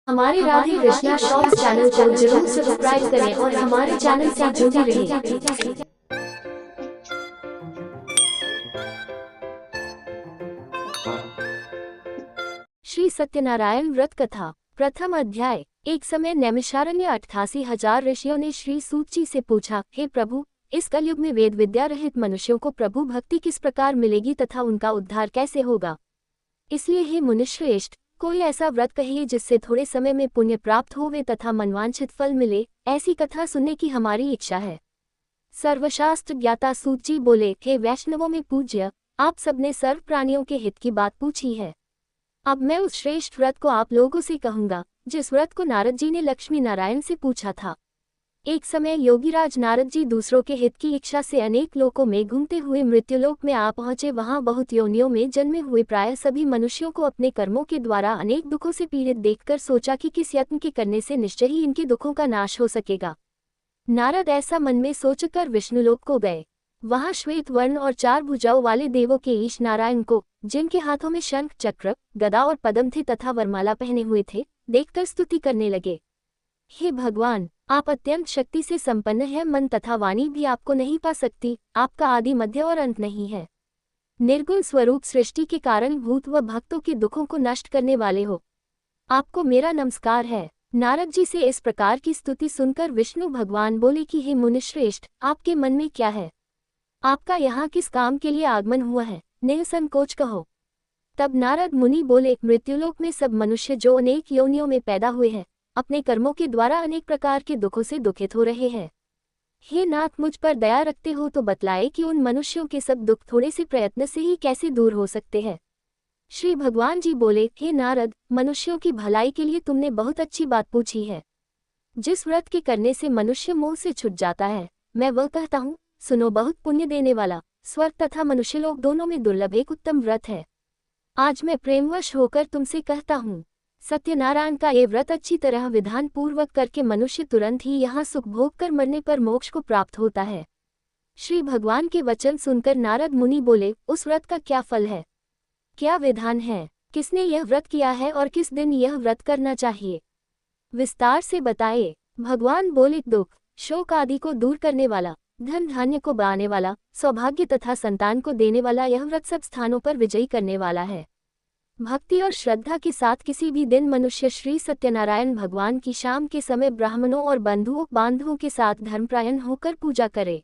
हमारे Radhe Krishna shorts channel को जरूर सब्सक्राइब करें और हमारे चैनल से जुड़े रहें। श्री सत्यनारायण व्रत कथा प्रथम अध्याय। एक समय नैमिषारण्य 88,000 ऋषियों ने श्री सूत जी से पूछा, हे प्रभु, इस कलयुग में वेद विद्या रहित मनुष्यों को प्रभु भक्ति किस प्रकार मिलेगी तथा उनका उद्धार कैसे होगा। इसलिए हे मुनिश्रेष्ठ, कोई ऐसा व्रत कहिए जिससे थोड़े समय में पुण्य प्राप्त होवे तथा मनवांछित फल मिले। ऐसी कथा सुनने की हमारी इच्छा है। सर्वशास्त्र ज्ञाता सूत जी बोले, हे वैष्णवों में पूज्य, आप सबने सर्व प्राणियों के हित की बात पूछी है। अब मैं उस श्रेष्ठ व्रत को आप लोगों से कहूंगा जिस व्रत को नारद जी ने लक्ष्मी नारायण से पूछा था। एक समय योगीराज नारद जी दूसरों के हित की इच्छा से अनेक लोकों में घूमते हुए मृत्युलोक में आ पहुंचे। वहां बहुत योनियों में जन्मे हुए प्राय सभी मनुष्यों को अपने कर्मों के द्वारा अनेक दुखों से पीड़ित देखकर सोचा कि किस यत्न के करने से निश्चय ही इनके दुखों का नाश हो सकेगा। नारद ऐसा मन में सोचकर विष्णुलोक को गए। वहां श्वेत वर्ण और 4 भुजाओं वाले देवों के ईश नारायण को, जिनके हाथों में शंख, चक्र, गदा और पद्म थे तथा वरमाला पहने हुए थे, देखकर स्तुति करने लगे। हे भगवान, आप अत्यंत शक्ति से संपन्न है। मन तथा वाणी भी आपको नहीं पा सकती। आपका आदि मध्य और अंत नहीं है। निर्गुण स्वरूप सृष्टि के कारण भूत व भक्तों के दुखों को नष्ट करने वाले हो। आपको मेरा नमस्कार है। नारद जी से इस प्रकार की स्तुति सुनकर विष्णु भगवान बोले कि हे मुनिश्रेष्ठ, आपके मन में क्या है? आपका यहाँ किस काम के लिए आगमन हुआ है? निसंकोच कहो। तब नारद मुनि बोले, मृत्युलोक में सब मनुष्य जो अनेक योनियों में पैदा हुए हैं, अपने कर्मों के द्वारा अनेक प्रकार के दुखों से दुखित हो रहे हैं। हे नाथ, मुझ पर दया रखते हो तो बतलाए कि उन मनुष्यों के सब दुख थोड़े से प्रयत्न से ही कैसे दूर हो सकते हैं। श्री भगवान जी बोले, हे नारद, मनुष्यों की भलाई के लिए तुमने बहुत अच्छी बात पूछी है। जिस व्रत के करने से मनुष्य मोह से छुट जाता है, मैं वह कहता हूँ। सुनो, बहुत पुण्य देने वाला, स्वर्ग तथा मनुष्यलोक दोनों में दुर्लभ एक उत्तम व्रत है। आज मैं प्रेमवश होकर तुमसे कहता हूँ। सत्यनारायण का ये व्रत अच्छी तरह विधान पूर्वक करके मनुष्य तुरंत ही यहाँ सुख भोग कर मरने पर मोक्ष को प्राप्त होता है। श्री भगवान के वचन सुनकर नारद मुनि बोले, उस व्रत का क्या फल है? क्या विधान है? किसने यह व्रत किया है और किस दिन यह व्रत करना चाहिए? विस्तार से बताए। भगवान बोले, दुख शोक आदि को दूर करने वाला, धन धान्य को बढ़ाने वाला, सौभाग्य तथा संतान को देने वाला यह व्रत सब स्थानों पर विजयी करने वाला है। भक्ति और श्रद्धा के साथ किसी भी दिन मनुष्य श्री सत्यनारायण भगवान की शाम के समय ब्राह्मणों और बंधुओं बांधवों के साथ धर्मप्रायण होकर पूजा करे।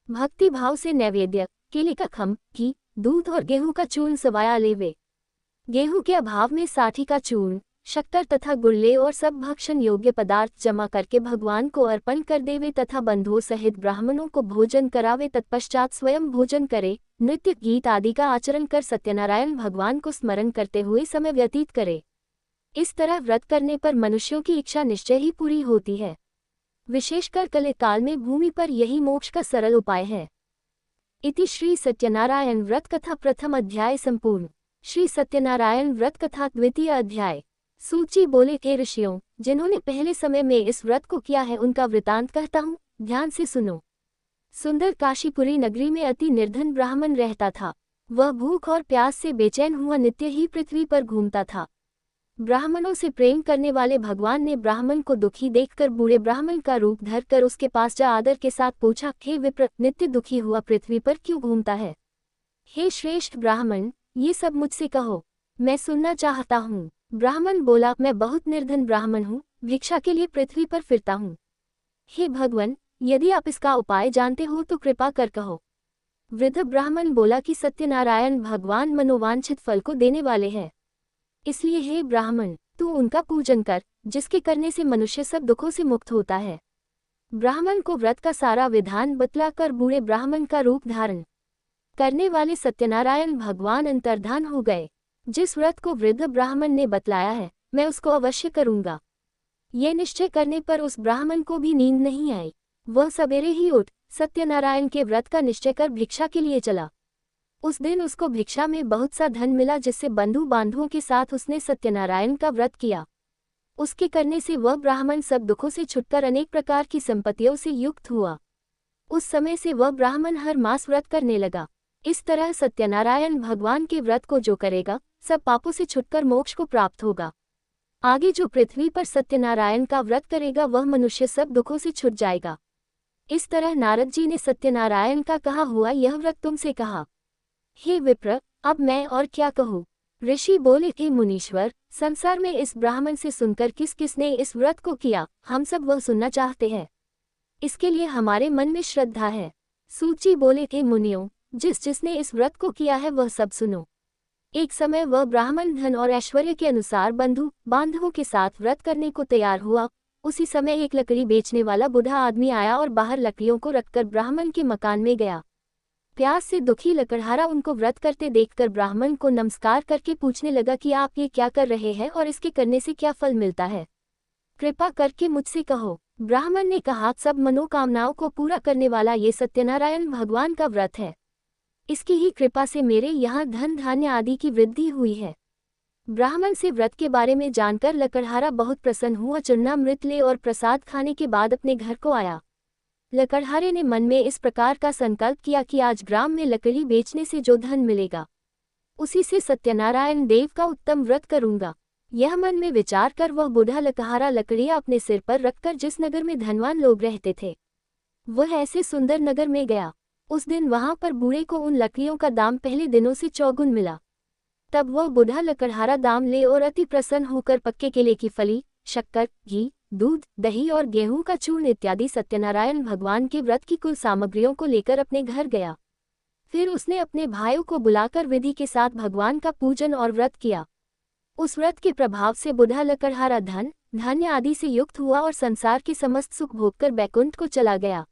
भक्ति भाव से नैवेद्य, केले का खम्भ, घी, दूध और गेहूं का चूर्ण सवाया लेवे। गेहूं के अभाव में साठी का चूर्ण, शक्कर तथा गुड़ले और सब भक्षण योग्य पदार्थ जमा करके भगवान को अर्पण कर देवे तथा बंधुओं सहित ब्राह्मणों को भोजन करावे। तत्पश्चात स्वयं भोजन करे, नृत्य गीत आदि का आचरण कर सत्यनारायण भगवान को स्मरण करते हुए समय व्यतीत करे। इस तरह व्रत करने पर मनुष्यों की इच्छा निश्चय ही पूरी होती है। विशेषकर कलित काल में भूमि पर यही मोक्ष का सरल उपाय है। इति श्री सत्यनारायण व्रत कथा प्रथम अध्याय संपूर्ण। श्री सत्यनारायण व्रत कथा द्वितीय अध्याय। सूत जी बोले, हे ऋषियों, जिन्होंने पहले समय में इस व्रत को किया है उनका वृतांत कहता हूँ, ध्यान से सुनो। सुंदर काशीपुरी नगरी में अति निर्धन ब्राह्मण रहता था। वह भूख और प्यास से बेचैन हुआ नित्य ही पृथ्वी पर घूमता था। ब्राह्मणों से प्रेम करने वाले भगवान ने ब्राह्मण को दुखी देखकर बूढ़े ब्राह्मण का रूप धरकर उसके पास जा आदर के साथ पूछा, हे विप्र, नित्य दुखी हुआ पृथ्वी पर क्यों घूमता है? हे श्रेष्ठ ब्राह्मण, ये सब मुझसे कहो, मैं सुनना चाहता हूँ। ब्राह्मण बोला, मैं बहुत निर्धन ब्राह्मण हूँ, भिक्षा के लिए पृथ्वी पर फिरता हूँ। हे भगवान, यदि आप इसका उपाय जानते हो तो कृपा कर कहो। वृद्ध ब्राह्मण बोला कि सत्यनारायण भगवान मनोवांछित फल को देने वाले हैं। इसलिए हे ब्राह्मण, तू उनका पूजन कर, जिसके करने से मनुष्य सब दुखों से मुक्त होता है। ब्राह्मण को व्रत का सारा विधान बतलाकर बूढ़े ब्राह्मण का रूप धारण करने वाले सत्यनारायण भगवान अंतर्धान हो गए। जिस व्रत को वृद्ध ब्राह्मण ने बतलाया है, मैं उसको अवश्य करूंगा। ये निश्चय करने पर उस ब्राह्मण को भी नींद नहीं आई। वह सवेरे ही उठ सत्यनारायण के व्रत का निश्चय कर भिक्षा के लिए चला। उस दिन उसको भिक्षा में बहुत सा धन मिला, जिससे बंधु बांधवों के साथ उसने सत्यनारायण का व्रत किया। उसके करने से वह ब्राह्मण सब दुखों से छुटकर अनेक प्रकार की संपत्तियों से युक्त हुआ। उस समय से वह ब्राह्मण हर मास व्रत करने लगा। इस तरह सत्यनारायण भगवान के व्रत को जो करेगा, सब पापों से छुटकर मोक्ष को प्राप्त होगा। आगे जो पृथ्वी पर सत्यनारायण का व्रत करेगा वह मनुष्य सब दुखों से छुट जाएगा। इस तरह नारद जी ने सत्यनारायण का कहा हुआ यह व्रत तुमसे कहा। हे विप्र, अब मैं और क्या कहूँ। ऋषि बोले, हे मुनीश्वर, संसार में इस ब्राह्मण से सुनकर किस किसने इस व्रत को किया, हम सब वह सुनना चाहते हैं। इसके लिए हमारे मन में श्रद्धा है। सूची बोले, थे मुनियों, जिसने इस व्रत को किया है वह सब सुनो। एक समय वह ब्राह्मण धन और ऐश्वर्य के अनुसार बंधु बांधवों के साथ व्रत करने को तैयार हुआ। उसी समय एक लकड़ी बेचने वाला बूढ़ा आदमी आया और बाहर लकड़ियों को रखकर ब्राह्मण के मकान में गया। प्यास से दुखी लकड़हारा उनको व्रत करते देखकर ब्राह्मण को नमस्कार करके पूछने लगा कि आप ये क्या कर रहे हैं और इसके करने से क्या फल मिलता है, कृपा करके मुझसे कहो। ब्राह्मण ने कहा, सब मनोकामनाओं को पूरा करने वाला ये सत्यनारायण भगवान का व्रत है। इसकी ही कृपा से मेरे यहाँ धन धान्य आदि की वृद्धि हुई है। ब्राह्मण से व्रत के बारे में जानकर लकड़हारा बहुत प्रसन्न हुआ। चूर्णामृत ले और प्रसाद खाने के बाद अपने घर को आया। लकड़हारे ने मन में इस प्रकार का संकल्प किया कि आज ग्राम में लकड़ी बेचने से जो धन मिलेगा उसी से सत्यनारायण देव का उत्तम व्रत करूंगा। यह मन में विचार कर वह बूढ़ा लकड़हारा लकड़ियां अपने सिर पर रखकर जिस नगर में धनवान लोग रहते थे वह ऐसे सुंदर नगर में गया। उस दिन वहां पर बूढ़े को उन लकड़ियों का दाम पहले दिनों से चौगुन मिला। तब वह बूढ़ा लकड़हारा दाम ले और अति प्रसन्न होकर पक्के केले की फली, शक्कर, घी, दूध, दही और गेहूं का चूर्ण इत्यादि सत्यनारायण भगवान के व्रत की कुल सामग्रियों को लेकर अपने घर गया। फिर उसने अपने भाइयों को बुलाकर विधि के साथ भगवान का पूजन और व्रत किया। उस व्रत के प्रभाव से बूढ़ा लकड़हारा धन धान्य आदि से युक्त हुआ और संसार के समस्त सुख भोगकर बैकुंठ को चला गया।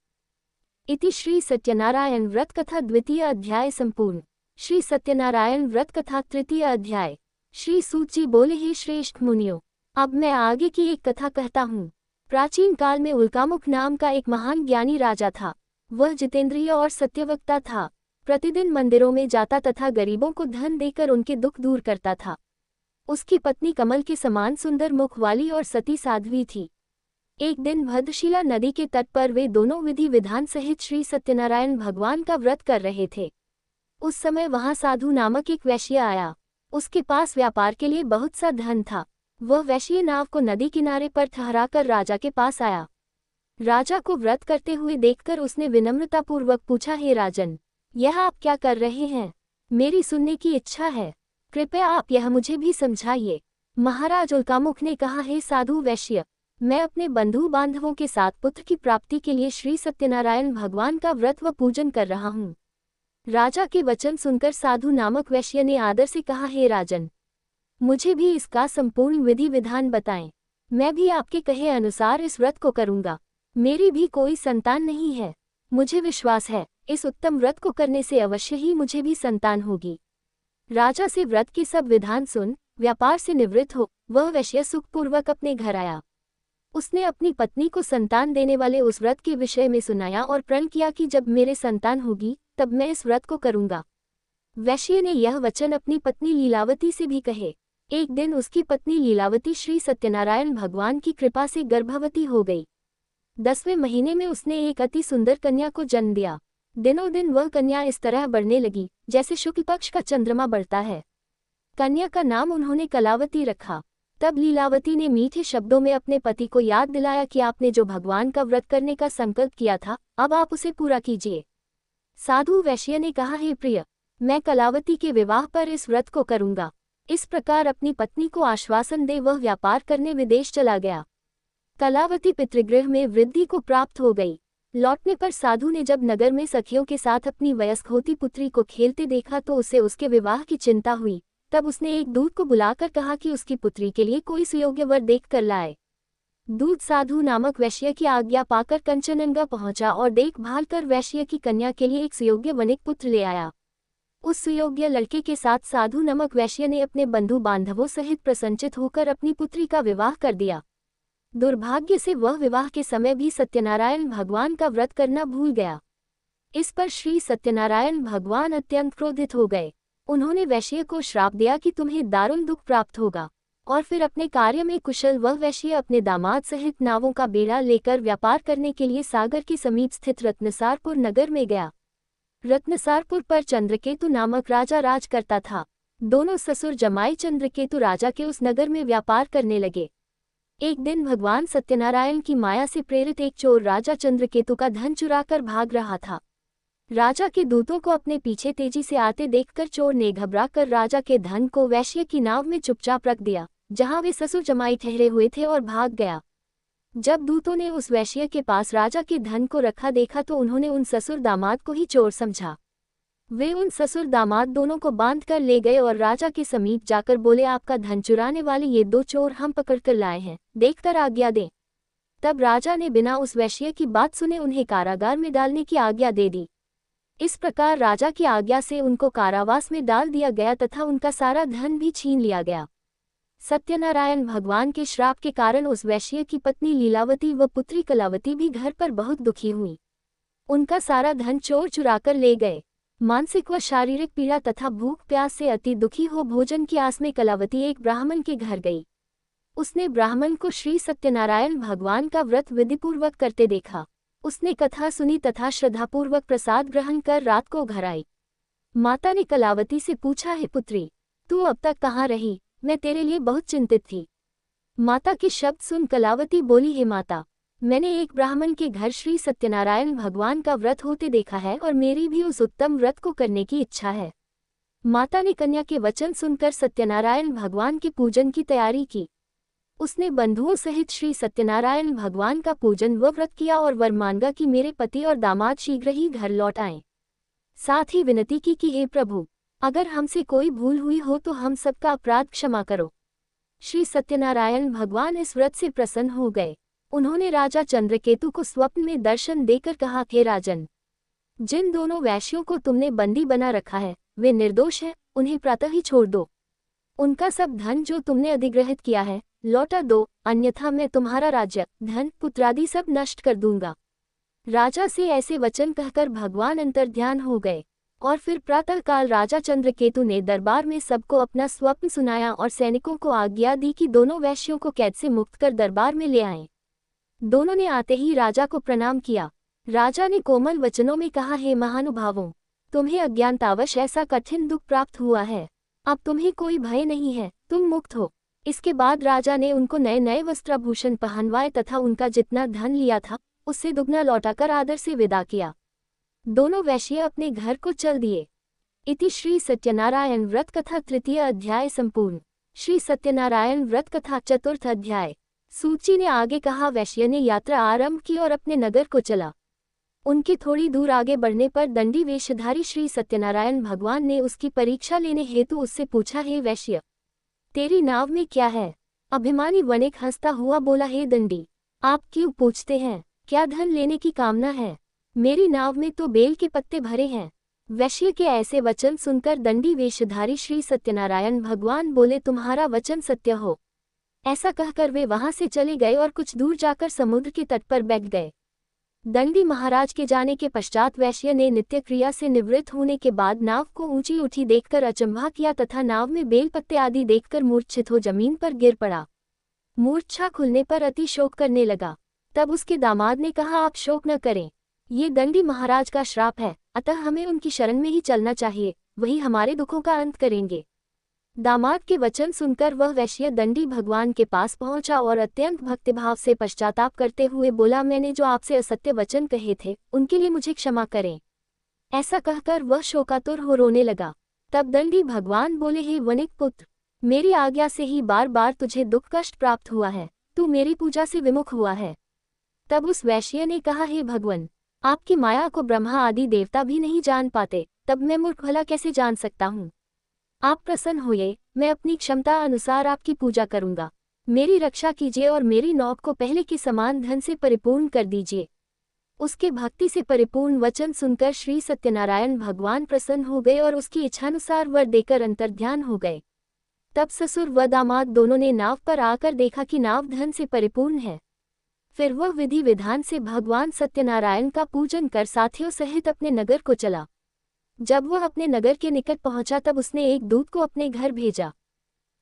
इति श्री सत्यनारायण व्रत कथा द्वितीय अध्याय संपूर्ण। श्री सत्यनारायण व्रत कथा तृतीय अध्याय। श्री सूत जी बोले, हे श्रेष्ठ मुनियों, अब मैं आगे की एक कथा कहता हूँ। प्राचीन काल में उल्कामुख नाम का एक महान ज्ञानी राजा था। वह जितेंद्रिय और सत्यवक्ता था। प्रतिदिन मंदिरों में जाता तथा गरीबों को धन देकर उनके दुख दूर करता था। उसकी पत्नी कमल के समान सुंदर मुख वाली और सती साध्वी थी। एक दिन भद्रशिला नदी के तट पर वे दोनों विधि विधान सहित श्री सत्यनारायण भगवान का व्रत कर रहे थे। उस समय वहां साधु नामक एक वैश्य आया। उसके पास व्यापार के लिए बहुत सा धन था। वह वैश्य नाव को नदी किनारे पर ठहराकर राजा के पास आया। राजा को व्रत करते हुए देखकर उसने विनम्रतापूर्वक पूछा, हे राजन, यह आप क्या कर रहे हैं? मेरी सुनने की इच्छा है, कृपया आप यह मुझे भी समझाइए। महाराज उल्कामुख ने कहा, हे साधु वैश्य, मैं अपने बंधु बांधवों के साथ पुत्र की प्राप्ति के लिए श्री सत्यनारायण भगवान का व्रत व पूजन कर रहा हूँ। राजा के वचन सुनकर साधु नामक वैश्य ने आदर से कहा, हे राजन, मुझे भी इसका संपूर्ण विधि विधान बताएं। मैं भी आपके कहे अनुसार इस व्रत को करूंगा। मेरी भी कोई संतान नहीं है। मुझे विश्वास है इस उत्तम व्रत को करने से अवश्य ही मुझे भी संतान होगी। राजा से व्रत के सब विधान सुन व्यापार से निवृत्त हो वह वैश्य सुखपूर्वक अपने घर आया। उसने अपनी पत्नी को संतान देने वाले उस व्रत के विषय में सुनाया और प्रण किया कि जब मेरे संतान होगी तब मैं इस व्रत को करूंगा। वैश्य ने यह वचन अपनी पत्नी लीलावती से भी कहे। एक दिन उसकी पत्नी लीलावती श्री सत्यनारायण भगवान की कृपा से गर्भवती हो गई। 10वें महीने में उसने एक अति सुंदर कन्या को जन्म दिया। दिनों दिन वह कन्या इस तरह बढ़ने लगी जैसे शुक्ल पक्ष का चंद्रमा बढ़ता है। कन्या का नाम उन्होंने कलावती रखा। तब लीलावती ने मीठे शब्दों में अपने पति को याद दिलाया कि आपने जो भगवान का व्रत करने का संकल्प किया था अब आप उसे पूरा कीजिए। साधु वैश्य ने कहा, हे प्रिय, मैं कलावती के विवाह पर इस व्रत को करूंगा। इस प्रकार अपनी पत्नी को आश्वासन दे वह व्यापार करने विदेश चला गया। कलावती पितृगृह में वृद्धि को प्राप्त हो गई। लौटने पर साधु ने जब नगर में सखियों के साथ अपनी वयस्क होती पुत्री को खेलते देखा तो उसे उसके विवाह की चिंता हुई। तब उसने एक दूत को बुलाकर कहा कि उसकी पुत्री के लिए कोई सुयोग्य वर देख कर लाए। दूत साधु नामक वैश्य की आज्ञा पाकर कंचनजंगा पहुंचा और देखभाल कर वैश्य की कन्या के लिए एक सुयोग्य वनिक पुत्र ले आया। उस सुयोग्य लड़के के साथ साधु नामक वैश्य ने अपने बंधु बांधवों सहित प्रसन्नचित होकर अपनी पुत्री का विवाह कर दिया। दुर्भाग्य से वह विवाह के समय भी सत्यनारायण भगवान का व्रत करना भूल गया। इस पर श्री सत्यनारायण भगवान अत्यंत क्रोधित हो गए। उन्होंने वैश्य को श्राप दिया कि तुम्हें दारुण दुख प्राप्त होगा, और फिर अपने कार्य में कुशल वह वैश्य अपने दामाद सहित नावों का बेड़ा लेकर व्यापार करने के लिए सागर के समीप स्थित रत्नसारपुर नगर में गया। रत्नसारपुर पर चंद्रकेतु नामक राजा राज करता था। दोनों ससुर जमाई चंद्रकेतु राजा के उस नगर में व्यापार करने लगे। एक दिन भगवान सत्यनारायण की माया से प्रेरित एक चोर राजा चंद्रकेतु का धन चुराकर भाग रहा था। राजा के दूतों को अपने पीछे तेजी से आते देखकर चोर ने घबराकर राजा के धन को वैश्य की नाव में चुपचाप रख दिया, जहां वे ससुर जमाई ठहरे हुए थे, और भाग गया। जब दूतों ने उस वैश्य के पास राजा के धन को रखा देखा तो उन्होंने उन ससुर दामाद को ही चोर समझा। वे उन ससुर दामाद दोनों को बांध कर ले गए और राजा के समीप जाकर बोले, आपका धन चुराने वाले ये दो चोर हम पकड़कर लाए हैं, देखकर आज्ञा दें। तब राजा ने बिना उस वैश्य की बात सुने उन्हें कारागार में डालने की आज्ञा दे दी। इस प्रकार राजा की आज्ञा से उनको कारावास में डाल दिया गया तथा उनका सारा धन भी छीन लिया गया। सत्यनारायण भगवान के श्राप के कारण उस वैश्य की पत्नी लीलावती व पुत्री कलावती भी घर पर बहुत दुखी हुई। उनका सारा धन चोर चुराकर ले गए। मानसिक व शारीरिक पीड़ा तथा भूख प्यास से अति दुखी हो भोजन की आस में कलावती एक ब्राह्मण के घर गई। उसने ब्राह्मण को श्री सत्यनारायण भगवान का व्रत विधिपूर्वक करते देखा। उसने कथा सुनी तथा श्रद्धापूर्वक प्रसाद ग्रहण कर रात को घर आई। माता ने कलावती से पूछा, है पुत्री, तू अब तक कहाँ रही? मैं तेरे लिए बहुत चिंतित थी। माता के शब्द सुन कलावती बोली, हे माता, मैंने एक ब्राह्मण के घर श्री सत्यनारायण भगवान का व्रत होते देखा है और मेरी भी उस उत्तम व्रत को करने की इच्छा है। माता ने कन्या के वचन सुनकर सत्यनारायण भगवान के पूजन की तैयारी की। उसने बंधुओं सहित श्री सत्यनारायण भगवान का पूजन व व्रत किया और वर मांगा कि मेरे पति और दामाद शीघ्र ही घर लौट आएं। साथ ही विनती की कि हे प्रभु, अगर हमसे कोई भूल हुई हो तो हम सबका अपराध क्षमा करो। श्री सत्यनारायण भगवान इस व्रत से प्रसन्न हो गए। उन्होंने राजा चंद्रकेतु को स्वप्न में दर्शन देकर कहा, हे राजन, जिन दोनों वैश्यों को तुमने बंदी बना रखा है वे निर्दोष हैं, उन्हें प्रातः ही छोड़ दो। उनका सब धन जो तुमने अधिग्रहित किया है लौटा दो, अन्यथा मैं तुम्हारा राज्य, धन, पुत्रादि सब नष्ट कर दूंगा। राजा से ऐसे वचन कहकर भगवान अंतर्ध्यान हो गए और फिर प्रातःकाल राजा चंद्रकेतु ने दरबार में सबको अपना स्वप्न सुनाया और सैनिकों को आज्ञा दी कि दोनों वैश्यों को कैद से मुक्त कर दरबार में ले आएं। दोनों ने आते ही राजा को प्रणाम किया। राजा ने कोमल वचनों में कहा, हे महानुभावों, तुम्हें अज्ञानतावश ऐसा कठिन दुख प्राप्त हुआ है, अब तुम्हें कोई भय नहीं है, तुम मुक्त हो। इसके बाद राजा ने उनको नए नए वस्त्राभूषण पहनवाए तथा उनका जितना धन लिया था उससे दुगना लौटाकर आदर से विदा किया। दोनों वैश्य अपने घर को चल दिए। इति श्री सत्यनारायण व्रत कथा तृतीय अध्याय संपूर्ण। श्री सत्यनारायण व्रत कथा चतुर्थ अध्याय। सूची ने आगे कहा, वैश्य ने यात्रा आरंभ की और अपने नगर को चला। उनके थोड़ी दूर आगे बढ़ने पर दंडी वेशधारी श्री सत्यनारायण भगवान ने उसकी परीक्षा लेने हेतु उससे पूछा, हे वैश्य, तेरी नाव में क्या है? अभिमानी वणिक हंसता हुआ बोला, हे दंडी, आप क्यों पूछते हैं? क्या धन लेने की कामना है? मेरी नाव में तो बेल के पत्ते भरे हैं। वैश्य के ऐसे वचन सुनकर दंडी वेशधारी श्री सत्यनारायण भगवान बोले, तुम्हारा वचन सत्य हो। ऐसा कहकर वे वहां से चले गए और कुछ दूर जाकर समुद्र के तट पर बैठ गए। दंडी महाराज के जाने के पश्चात वैश्य ने नित्य क्रिया से निवृत्त होने के बाद नाव को ऊंची उठी देखकर अचंभा किया तथा नाव में बेल पत्ते आदि देखकर मूर्छित हो जमीन पर गिर पड़ा। मूर्छा खुलने पर अति शोक करने लगा। तब उसके दामाद ने कहा, आप शोक न करें, ये दंडी महाराज का श्राप है, अतः हमें उनकी शरण में ही चलना चाहिए, वही हमारे दुखों का अंत करेंगे। दामाद के वचन सुनकर वह वैश्य दंडी भगवान के पास पहुंचा और अत्यंत भक्तिभाव से पश्चाताप करते हुए बोला, मैंने जो आपसे असत्य वचन कहे थे उनके लिए मुझे क्षमा करें। ऐसा कहकर वह शोकातुर हो रोने लगा। तब दंडी भगवान बोले, हे वणिक पुत्र, मेरी आज्ञा से ही बार बार तुझे दुख कष्ट प्राप्त हुआ है, तू मेरी पूजा से विमुख हुआ है। तब उस वैश्य ने कहा, हे भगवान, आपकी माया को ब्रह्मा आदि देवता भी नहीं जान पाते, तब मैं मूर्ख भला कैसे जान सकता हूँ? आप प्रसन्न होइए, मैं अपनी क्षमता अनुसार आपकी पूजा करूंगा। मेरी रक्षा कीजिए और मेरी नौक को पहले के समान धन से परिपूर्ण कर दीजिए। उसके भक्ति से परिपूर्ण वचन सुनकर श्री सत्यनारायण भगवान प्रसन्न हो गए और उसकी इच्छानुसार वर देकर अंतर्ध्यान हो गए। तब ससुर व दामाद दोनों ने नाव पर आकर देखा कि नाव धन से परिपूर्ण है। फिर वह विधि विधान से भगवान सत्यनारायण का पूजन कर साथियों सहित अपने नगर को चला। जब वह अपने नगर के निकट पहुंचा तब उसने एक दूत को अपने घर भेजा।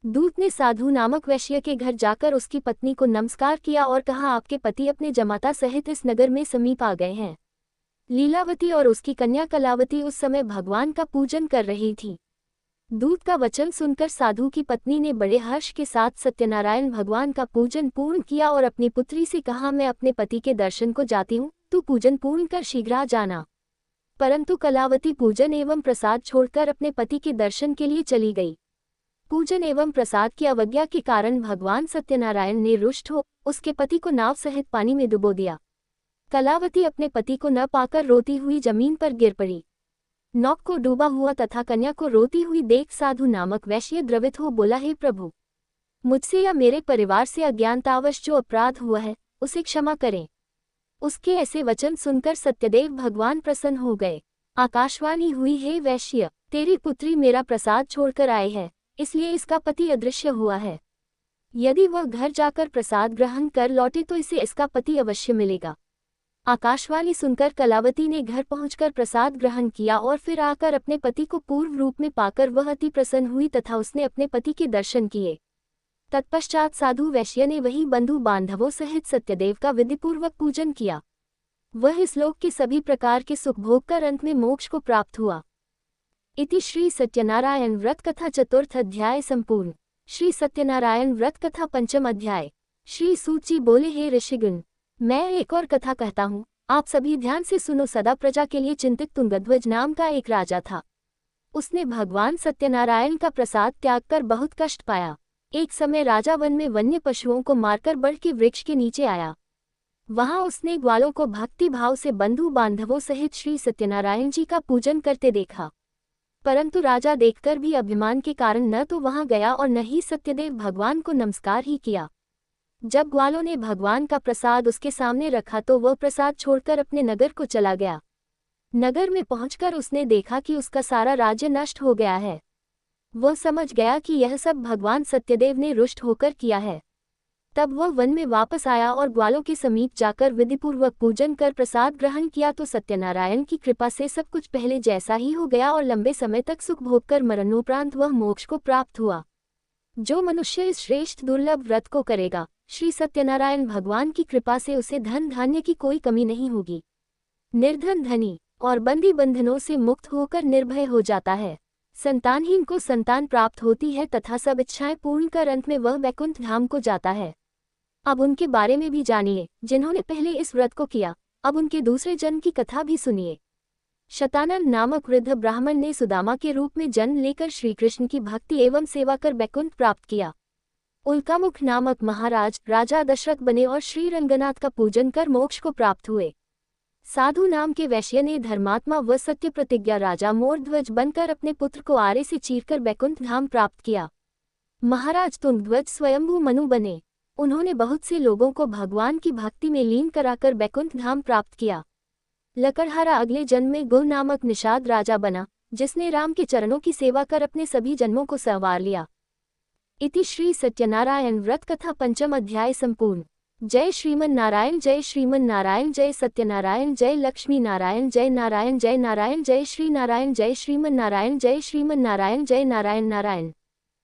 दूत ने साधु नामक वैश्य के घर जाकर उसकी पत्नी को नमस्कार किया और कहा, आपके पति अपने जमाता सहित इस नगर में समीप आ गए हैं। लीलावती और उसकी कन्या कलावती उस समय भगवान का पूजन कर रही थी। दूत का वचन सुनकर साधु की पत्नी ने बड़े हर्ष के साथ सत्यनारायण भगवान का पूजन पूर्ण किया और अपनी पुत्री से कहा, मैं अपने पति के दर्शन को जाती हूँ, तू पूजन पूर्ण कर शीघ्र आ जाना। परंतु कलावती पूजन एवं प्रसाद छोड़कर अपने पति के दर्शन के लिए चली गई। पूजन एवं प्रसाद की अवज्ञा के कारण भगवान सत्यनारायण ने रुष्ट हो उसके पति को नाव सहित पानी में डुबो दिया। कलावती अपने पति को न पाकर रोती हुई जमीन पर गिर पड़ी। नौक को डूबा हुआ तथा कन्या को रोती हुई देख साधु नामक वैश्य द्रवित हो बोला, हे प्रभु, मुझसे या मेरे परिवार से अज्ञानतावश जो अपराध हुआ है उसे क्षमा करें। उसके ऐसे वचन सुनकर सत्यदेव भगवान प्रसन्न हो गए। आकाशवाणी हुई, हे वैश्य, तेरी पुत्री मेरा प्रसाद छोड़कर आई है, इसलिए इसका पति अदृश्य हुआ है। यदि वह घर जाकर प्रसाद ग्रहण कर लौटे तो इसे इसका पति अवश्य मिलेगा। आकाशवाणी सुनकर कलावती ने घर पहुंचकर प्रसाद ग्रहण किया और फिर आकर अपने पति को पूर्व रूप में पाकर वह अति प्रसन्न हुई तथा उसने अपने पति के दर्शन किए। तत्पश्चात साधु वैश्य ने वही बंधु बांधवों सहित सत्यदेव का विधिपूर्वक पूजन किया। वह इस लोक के सभी प्रकार के सुख भोग कर अंत में मोक्ष को प्राप्त हुआ। इति श्री सत्यनारायण व्रत कथा चतुर्थ अध्याय संपूर्ण। श्री सत्यनारायण व्रत कथा पंचम अध्याय। श्री सूत जी बोले, हे ऋषिगण, मैं एक और कथा कहता हूँ, आप सभी ध्यान से सुनो। सदा प्रजा के लिए चिंतित तुंगध्वज नाम का एक राजा था। उसने भगवान सत्यनारायण का प्रसाद त्याग कर बहुत कष्ट पाया। एक समय राजा वन में वन्य पशुओं को मारकर बड़ के वृक्ष के नीचे आया। वहां उसने ग्वालों को भक्ति भाव से बंधु बांधवों सहित श्री सत्यनारायण जी का पूजन करते देखा। परंतु राजा देखकर भी अभिमान के कारण न तो वहां गया और न ही सत्यदेव भगवान को नमस्कार ही किया। जब ग्वालों ने भगवान का प्रसाद उसके सामने रखा तो वह प्रसाद छोड़कर अपने नगर को चला गया। नगर में पहुंचकर उसने देखा कि उसका सारा राज्य नष्ट हो गया है। वह समझ गया कि यह सब भगवान सत्यदेव ने रुष्ट होकर किया है। तब वह वन में वापस आया और ग्वालों के समीप जाकर विधिपूर्वक पूजन कर प्रसाद ग्रहण किया तो सत्यनारायण की कृपा से सब कुछ पहले जैसा ही हो गया और लंबे समय तक सुख भोग कर मरणोपरांत वह मोक्ष को प्राप्त हुआ। जो मनुष्य इस श्रेष्ठ दुर्लभ व्रत को करेगा, श्री सत्यनारायण भगवान की कृपा से उसे धन धान्य की कोई कमी नहीं होगी। निर्धन धनी और बंदी बंधनों से मुक्त होकर निर्भय हो जाता है। संतानहीन को संतान प्राप्त होती है तथा सब इच्छाएं पूर्ण कर अंत में वह वैकुंठ धाम को जाता है। अब उनके बारे में भी जानिए जिन्होंने पहले इस व्रत को किया। अब उनके दूसरे जन्म की कथा भी सुनिए। शतानंद नामक वृद्ध ब्राह्मण ने सुदामा के रूप में जन्म लेकर श्रीकृष्ण की भक्ति एवं सेवा कर वैकुंठ प्राप्त किया। उल्कामुख नामक महाराज राजा दशरथ बने और श्री रंगनाथ का पूजन कर मोक्ष को प्राप्त हुए। साधु नाम के वैश्य ने धर्मात्मा व सत्य प्रतिज्ञा राजा मोरध्वज बनकर अपने पुत्र को आरे से चीरकर वैकुंठ धाम प्राप्त किया। महाराज तुंगध्वज स्वयंभू मनु बने। उन्होंने बहुत से लोगों को भगवान की भक्ति में लीन कराकर वैकुंठ धाम प्राप्त किया। लकड़हारा अगले जन्म में गुल नामक निषाद राजा बना, जिसने राम के चरणों की सेवा कर अपने सभी जन्मों को संवार लिया। इति श्री सत्यनारायण व्रत कथा पंचम अध्याय संपूर्ण। जय श्रीमन नारायण, जय श्रीमन नारायण, जय सत्यनारायण, जय लक्ष्मी नारायण, जय नारायण, जय नारायण, जय श्री नारायण, जय श्रीमन नारायण, जय श्रीमन नारायण, जय नारायण नारायण।